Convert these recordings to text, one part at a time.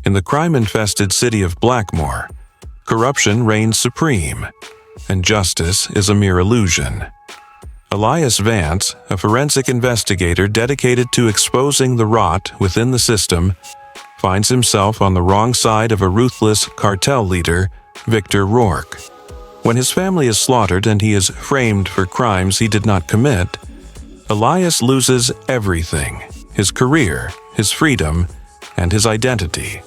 In the crime-infested city of Blackmore, corruption reigns supreme, and justice is a mere illusion. Elias Vance, a forensic investigator dedicated to exposing the rot within the system, finds himself on the wrong side of a ruthless cartel leader, Victor Rourke. When his family is slaughtered and he is framed for crimes he did not commit, Elias loses everything: his career, his freedom, and his identity.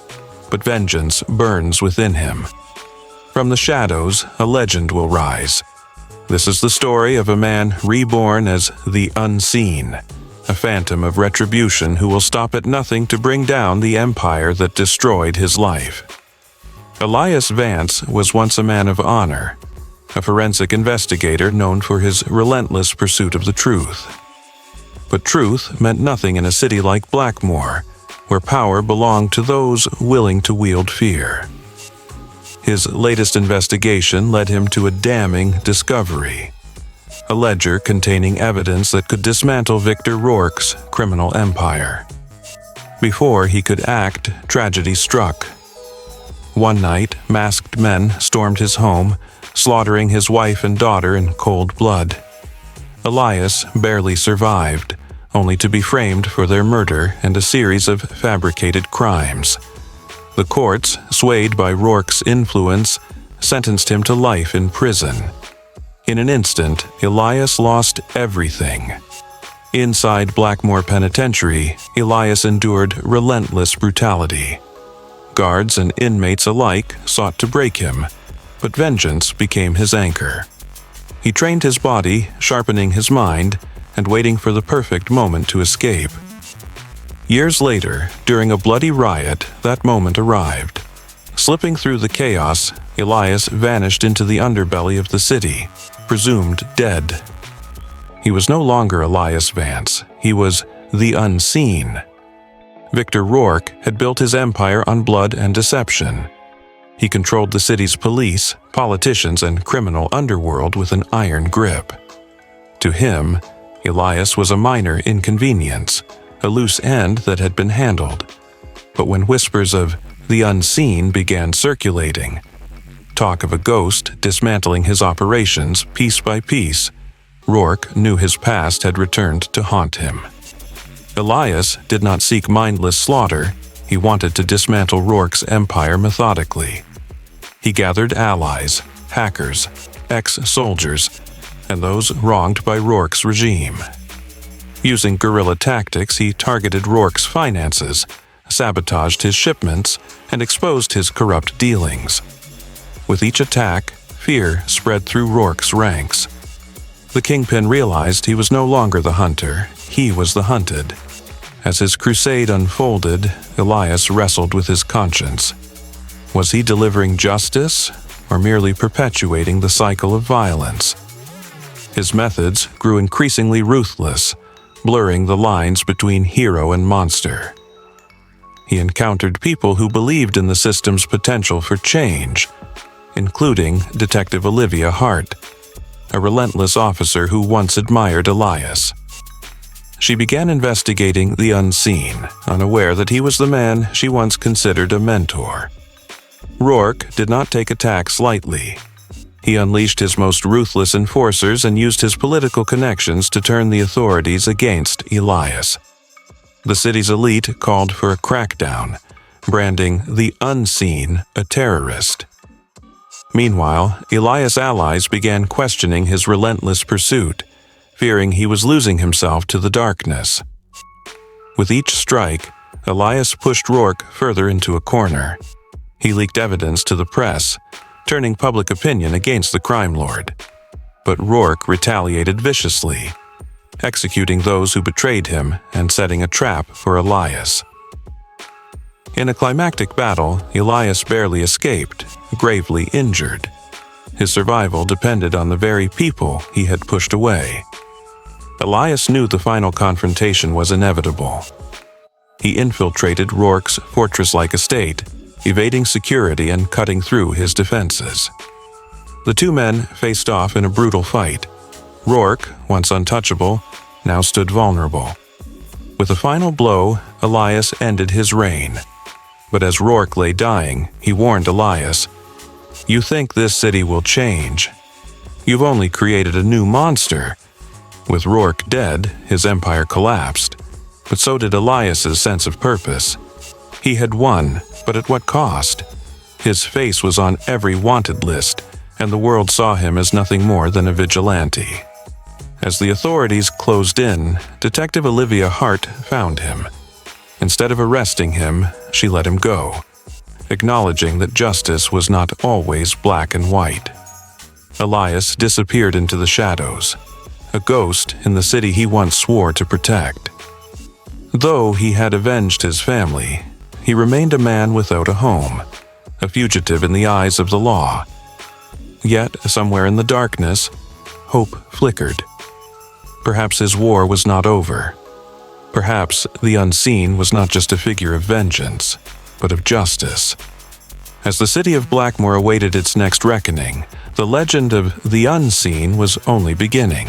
But vengeance burns within him. From the shadows, a legend will rise. This is the story of a man reborn as the Unseen, a phantom of retribution who will stop at nothing to bring down the empire that destroyed his life. Elias Vance was once a man of honor, a forensic investigator known for his relentless pursuit of the truth. But truth meant nothing in a city like Blackmore, where power belonged to those willing to wield fear. His latest investigation led him to a damning discovery: a ledger containing evidence that could dismantle Victor Rourke's criminal empire. Before he could act, tragedy struck. One night, masked men stormed his home, slaughtering his wife and daughter in cold blood. Elias barely survived, only to be framed for their murder and a series of fabricated crimes. The courts, swayed by Rourke's influence, sentenced him to life in prison. In an instant, Elias lost everything. Inside Blackmore Penitentiary, Elias endured relentless brutality. Guards and inmates alike sought to break him, but vengeance became his anchor. He trained his body, sharpening his mind, and waiting for the perfect moment to escape. Years later, during a bloody riot, that moment arrived. Slipping through the chaos, Elias vanished into the underbelly of the city, presumed dead. He was no longer Elias Vance. He was the Unseen. Victor Rourke had built his empire on blood and deception. He controlled the city's police, politicians, and criminal underworld with an iron grip. To him, Elias was a minor inconvenience, a loose end that had been handled. But when whispers of the Unseen began circulating, talk of a ghost dismantling his operations piece by piece, Rourke knew his past had returned to haunt him. Elias did not seek mindless slaughter. He wanted to dismantle Rourke's empire methodically. He gathered allies, hackers, ex-soldiers, and those wronged by Rourke's regime. Using guerrilla tactics, he targeted Rourke's finances, sabotaged his shipments, and exposed his corrupt dealings. With each attack, fear spread through Rourke's ranks. The kingpin realized he was no longer the hunter, he was the hunted. As his crusade unfolded, Elias wrestled with his conscience. Was he delivering justice, or merely perpetuating the cycle of violence? His methods grew increasingly ruthless, blurring the lines between hero and monster. He encountered people who believed in the system's potential for change, including Detective Olivia Hart, a relentless officer who once admired Elias. She began investigating the Unseen, unaware that he was the man she once considered a mentor. Rourke did not take attacks lightly. He unleashed his most ruthless enforcers and used his political connections to turn the authorities against Elias. The city's elite called for a crackdown, branding the Unseen a terrorist. Meanwhile, Elias' allies began questioning his relentless pursuit, fearing he was losing himself to the darkness. With each strike, Elias pushed Rourke further into a corner. He leaked evidence to the press, turning public opinion against the crime lord. But Rourke retaliated viciously, executing those who betrayed him and setting a trap for Elias. In a climactic battle, Elias barely escaped, gravely injured. His survival depended on the very people he had pushed away. Elias knew the final confrontation was inevitable. He infiltrated Rourke's fortress-like estate, evading security and cutting through his defenses. The two men faced off in a brutal fight. Rourke, once untouchable, now stood vulnerable. With a final blow, Elias ended his reign. But as Rourke lay dying, he warned Elias, "You think this city will change? You've only created a new monster." With Rourke dead, his empire collapsed, but so did Elias's sense of purpose. He had won, but at what cost? His face was on every wanted list, and the world saw him as nothing more than a vigilante. As the authorities closed in, Detective Olivia Hart found him. Instead of arresting him, she let him go, acknowledging that justice was not always black and white. Elias disappeared into the shadows, a ghost in the city he once swore to protect. Though he had avenged his family, he remained a man without a home, a fugitive in the eyes of the law. Yet, somewhere in the darkness, hope flickered. Perhaps his war was not over. Perhaps the unseen was not just a figure of vengeance, but of justice. As the city of Blackmore awaited its next reckoning, the legend of the unseen was only beginning.